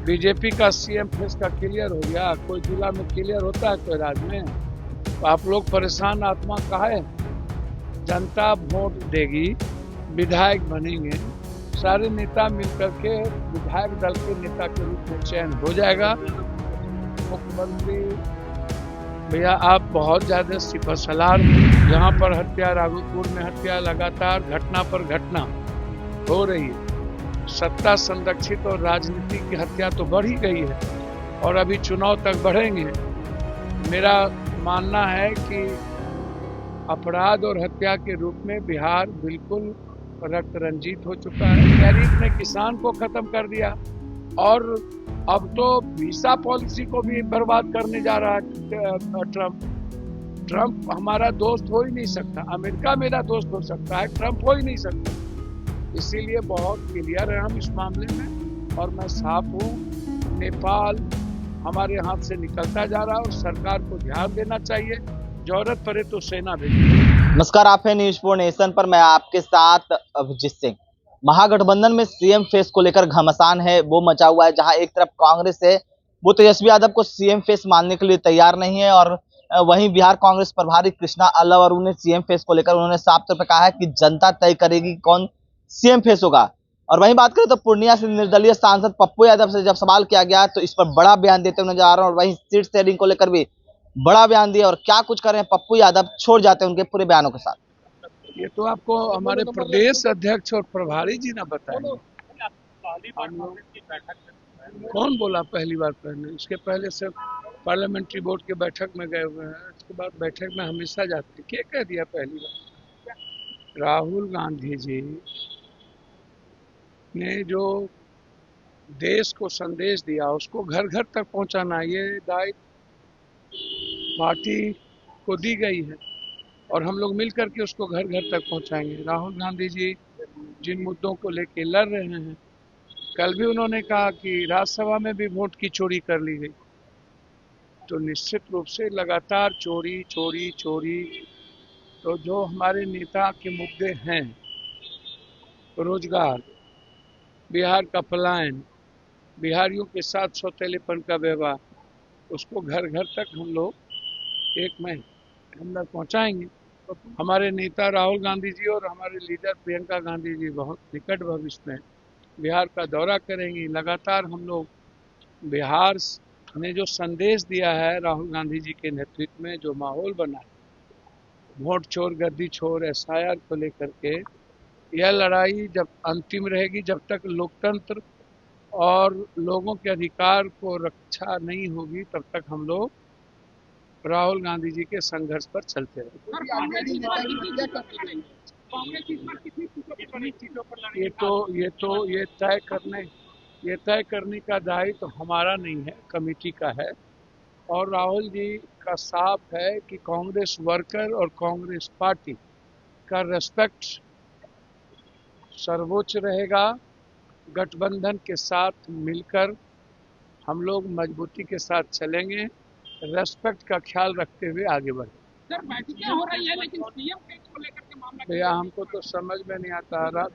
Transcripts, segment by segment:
BJP का CM face का clear हो गया। कोई जिला में क्लियर होता है कोई राज्य में? तो आप लोग परेशान आत्मा काहे? जनता वोट देगी, विधायक बनेंगे, सारे नेता मिलकर के विधायक दल के नेता के रूप में चयन हो जाएगा। मुख्यमंत्री भैया आप बहुत ज्यादा सिपहसालार हैं। यहाँ पर हत्या, राघोपुर में हत्या, लगातार घटना पर घटना हो रही है। सत्ता संरक्षित और राजनीति की हत्या तो बढ़ ही गई है और अभी चुनाव तक बढ़ेंगे। मेरा मानना है कि अपराध और हत्या के रूप में बिहार बिल्कुल रक्त रंजित हो चुका है। टैरिफ ने किसान को खत्म कर दिया और अब तो वीसा पॉलिसी को भी बर्बाद करने जा रहा है ट्रंप हमारा दोस्त हो ही नहीं सकता। अमेरिका मेरा दोस्त हो सकता है, ट्रंप हो ही नहीं सकता। इसीलिए बहुत क्लियर है हम इस मामले में और मैं साफ हूँ। नेपाल हमारे हाथ से निकलता जा रहा है और सरकार को ध्यान देना चाहिए। जरूरत पड़े तो सेना भेजिए। नमस्कार, आप है न्यूज 4 नेशन पर। मैं आपके साथ अभिजीत सिंह। महागठबंधन में सीएम फेस को लेकर घमासान है, वो मचा हुआ है। जहां एक तरफ कांग्रेस है, वो तेजस्वी यादव को सीएम फेस मानने के लिए तैयार नहीं है और वहीं बिहार कांग्रेस प्रभारी कृष्णा अल्लावरू ने सीएम फेस को लेकर उन्होंने साफ तौर पर कहा है कि जनता तय करेगी कौन सीएम फेस होगा। और वहीं बात करें तो पूर्णिया से निर्दलीय सांसद पप्पू यादव से जब सवाल किया गया तो इस पर बड़ा बयान देते हुए नजर आ रहे हैं और वहीं सीट शेयरिंग को लेकर भी बड़ा बयान दिया। और क्या कुछ कर रहे हैं पप्पू यादव, छोड़ जाते हैं उनके पूरे बयानों के साथ। ये तो आपको हमारे प्रदेश अध्यक्ष और प्रभारी जी ने बताया। कौन बोला पहली बार? पहले इसके पहले से पार्लियामेंट्री बोर्ड के बैठक में गए हुए हैं। इसके बाद बैठक में हमेशा जाते हैं। क्या कह दिया पहली बार? राहुल गांधी जी ने जो देश को संदेश दिया उसको घर घर तक पहुंचाना, ये दायित्व पार्टी को दी गई है और हम लोग मिल करके उसको घर घर तक पहुंचाएंगे। राहुल गांधी जी जिन मुद्दों को लेके लड़ रहे हैं, कल भी उन्होंने कहा कि राज्यसभा में भी वोट की चोरी कर ली गई, तो निश्चित रूप से लगातार चोरी चोरी चोरी। तो जो हमारे नेता के मुद्दे हैं, रोजगार, बिहार का पलायन, बिहारियों के साथ सौतेलेपन का व्यवहार, उसको घर घर तक हम लोग एक महीने के अंदर पहुंचाएंगे। हमारे नेता राहुल गांधी जी और हमारे लीडर प्रियंका गांधी जी बहुत निकट भविष्य में बिहार का दौरा करेंगी। लगातार हम लोग बिहार ने जो संदेश दिया है, राहुल गांधी जी के नेतृत्व में जो माहौल बना है, वोट चोर गद्दी छोर एसआईआर को लेकर के, यह लड़ाई जब अंतिम रहेगी, जब तक लोकतंत्र और लोगों के अधिकार को रक्षा नहीं होगी, तब तक हम लोग राहुल गांधी जी के संघर्ष पर चलते रहेंगे। ये तय करने का दायित्व तो हमारा नहीं है, कमेटी का है। और राहुल जी का साफ है कि कांग्रेस वर्कर और कांग्रेस पार्टी का रेस्पेक्ट सर्वोच्च रहेगा। गठबंधन के साथ मिलकर हम लोग मजबूती के साथ चलेंगे, रेस्पेक्ट का ख्याल रखते हुए आगे बढ़े। सर बैठकें हो रही है लेकिन सीएम फेस को लेकर के मामला भैया हमको तो समझ में नहीं आता।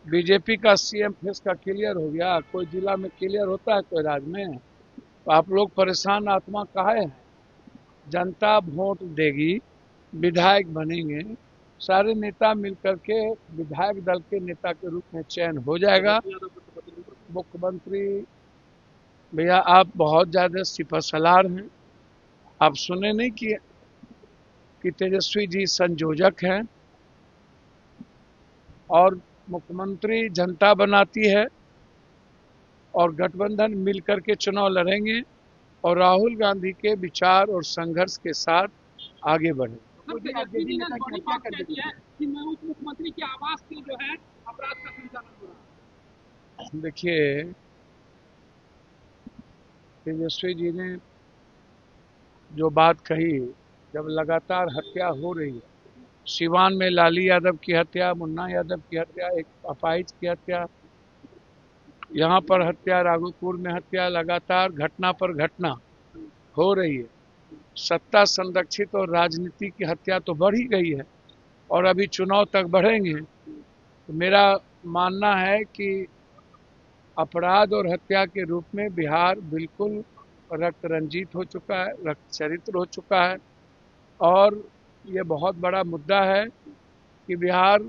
बीजेपी का सीएम फेस का क्लियर हो गया। कोई जिला में क्लियर होता है कोई राज्य में? तो आप लोग परेशान आत्मा काहे हैं? जनता वोट देगी, विधायक बनेंगे, सारे नेता मिलकर के विधायक दल के नेता के रूप में चयन हो जाएगा। मुख्यमंत्री भैया आप बहुत ज्यादा सिपहसालार हैं। आप सुने नहीं कि तेजस्वी जी संयोजक हैं और मुख्यमंत्री जनता बनाती है और गठबंधन मिलकर के चुनाव लड़ेंगे और राहुल गांधी के विचार और संघर्ष के साथ आगे बढ़े। मुख्यमंत्री के आवास की जो है अपराध का संचालन हो रहा है। देखिए तेजस्वी जी ने जो बात कही, जब लगातार हत्या हो रही है, सिवान में लाली यादव की हत्या, मुन्ना यादव की हत्या, एक अपाहिज की हत्या, यहाँ पर हत्या, राघोपुर में हत्या, लगातार घटना पर घटना हो रही है। सत्ता संरक्षित और राजनीति की हत्या तो बढ़ ही गई है और अभी चुनाव तक बढ़ेंगे। तो मेरा मानना है कि अपराध और हत्या के रूप में बिहार बिल्कुल रक्त रंजित हो चुका है, रक्त चरित्र हो चुका है। और ये बहुत बड़ा मुद्दा है कि बिहार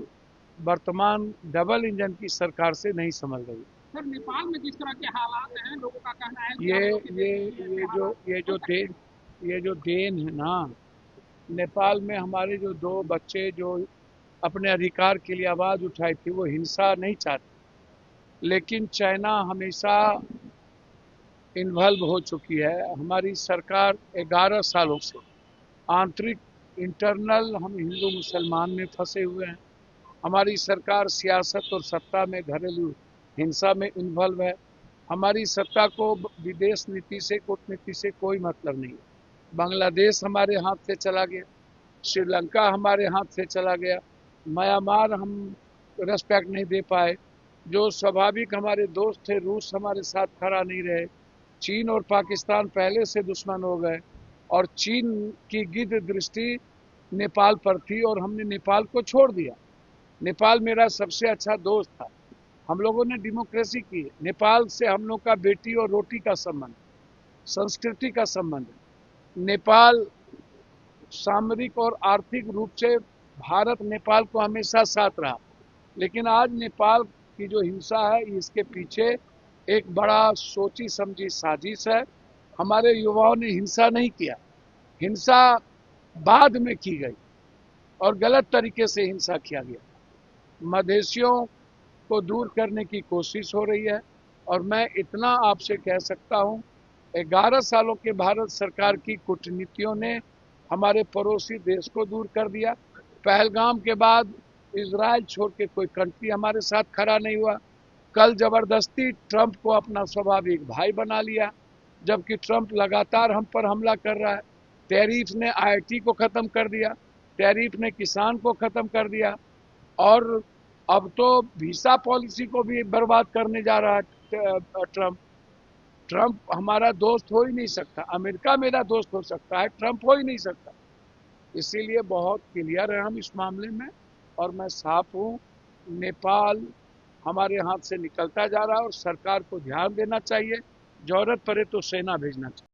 वर्तमान डबल इंजन की सरकार से नहीं संभल रही। सर, नेपाल में जिस तरह के हालात हैं, लोगों का कहना है कि ये आप लोग के ये देश में ये ऐसे जो हालात ये हो जो सकते हैं। देन है ना, नेपाल में हमारे जो दो बच्चे जो अपने अधिकार के लिए आवाज उठाई थी, वो हिंसा नहीं चाहते, लेकिन चाइना हमेशा इन्वॉल्व हो चुकी है। हमारी सरकार 11 सालों से आंतरिक इंटरनल हम हिंदू मुसलमान में फंसे हुए हैं। हमारी सरकार सियासत और सत्ता में घरेलू हिंसा में इन्वॉल्व है। हमारी सत्ता को विदेश नीति से कूटनीति से कोई मतलब नहीं है। बांग्लादेश हमारे हाथ से चला गया, श्रीलंका हमारे हाथ से चला गया, म्यांमार हम रेस्पेक्ट नहीं दे पाए। जो स्वाभाविक हमारे दोस्त थे, रूस हमारे साथ खड़ा नहीं रहे। चीन और पाकिस्तान पहले से दुश्मन हो गए और चीन की गिद्ध दृष्टि नेपाल पर थी और हमने नेपाल को छोड़ दिया। नेपाल मेरा सबसे अच्छा दोस्त था। हम लोगों ने डेमोक्रेसी की। नेपाल से हम लोग का बेटी और रोटी का संबंध, संस्कृति का संबंध है। नेपाल सामरिक और आर्थिक रूप से भारत नेपाल को हमेशा साथ रहा, लेकिन आज नेपाल की जो हिंसा है, इसके पीछे एक बड़ा सोची समझी साजिश है। हमारे युवाओं ने हिंसा नहीं किया, हिंसा बाद में की गई और गलत तरीके से हिंसा किया गया। मधेशियों को दूर करने की कोशिश हो रही है और मैं इतना आपसे कह सकता हूं, 11 सालों के भारत सरकार की कूटनीतियों ने हमारे पड़ोसी देश को दूर कर दिया। पहलगाम के बाद इजराइल छोड़ के कोई कंट्री हमारे साथ खड़ा नहीं हुआ। कल जबरदस्ती ट्रंप को अपना स्वाभाविक भाई बना लिया, जबकि ट्रंप लगातार हम पर हमला कर रहा है। टैरिफ ने आईआईटी को खत्म कर दिया, टैरिफ ने किसान को खत्म कर दिया और अब तो वीसा पॉलिसी को भी बर्बाद करने जा रहा है ट्रंप। ट्रंप हमारा दोस्त हो ही नहीं सकता। अमेरिका मेरा दोस्त हो सकता है, ट्रंप हो ही नहीं सकता। इसीलिए बहुत क्लियर है हम इस मामले में और मैं साफ हूं, नेपाल हमारे हाथ से निकलता जा रहा है और सरकार को ध्यान देना चाहिए। जरूरत पड़े तो सेना भेजना चाहिए।